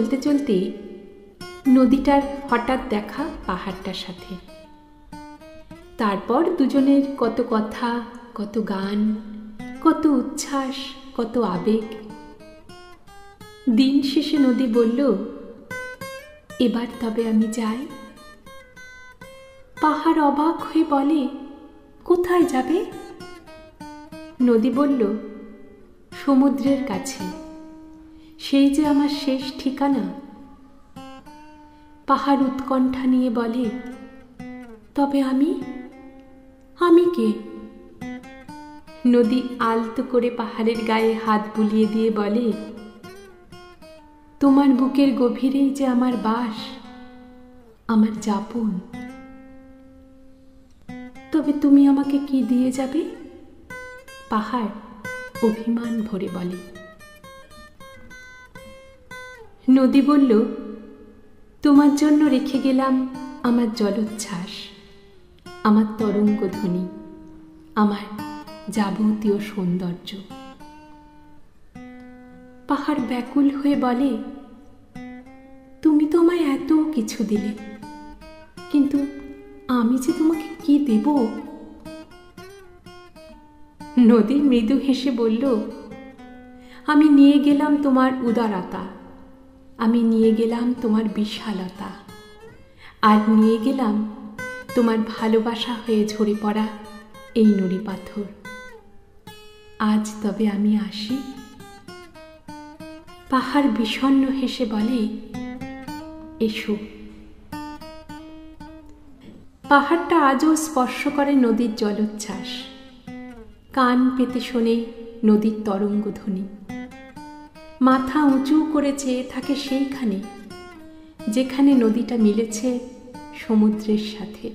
চলতে চলতে নদীটার হঠাৎ দেখা পাহাড়টার সাথে। তারপর দুজনের কত কথা, কত গান, কত উচ্ছ্বাস, কত আবেগ। দিন শেষে নদী বলল, এবার তবে আমি যাই। পাহাড় অবাক হয়ে বলে, কোথায় যাবে? নদী বলল, সমুদ্রের কাছে, সেই যে আমার শেষ ঠিকানা। পাহাড় উৎকণ্ঠা নিয়ে বলে, তবে আমি কে? নদী আলতো করে পাহাড়ের গায়ে হাত বুলিয়ে দিয়ে বলে, তোমার বুকের গভীরেই যে আমার বাস, আমার যাপন। তবে তুমি আমাকে কি দিয়ে যাবে? পাহাড় অভিমান ভরে বলে। নদী বলল, তোমার জন্য রেখে গেলাম আমার জলোচ্ছ্বাস, আমার তরঙ্গ ধ্বনি, আমার যাবতীয় সৌন্দর্য। পাহাড় ব্যাকুল হয়ে বলে, তুমি তো আমায় এত কিছু দিলে, কিন্তু আমি যে তোমাকে কি দেব? নদী মৃদু হেসে বলল, আমি নিয়ে গেলাম তোমার উদারতা, আমি নিয়ে গেলাম তোমার বিশালতা, আর নিয়ে গেলাম তোমার ভালোবাসা হয়ে ঝরে পড়া এই নুড়ি পাথর। আজ তবে আমি আসি। পাহাড় বিষণ্ণ হেসে বলে, এসো। পাহাড়টা আজও স্পর্শ করে নদীর জলোচ্ছ্বাস, কান পেতে শোনে নদীর তরঙ্গ ধ্বনি, মাথা উঁচু করে চেয়ে থাকে সেইখানে যেখানে নদীটা মিলেছে সমুদ্রের সাথে।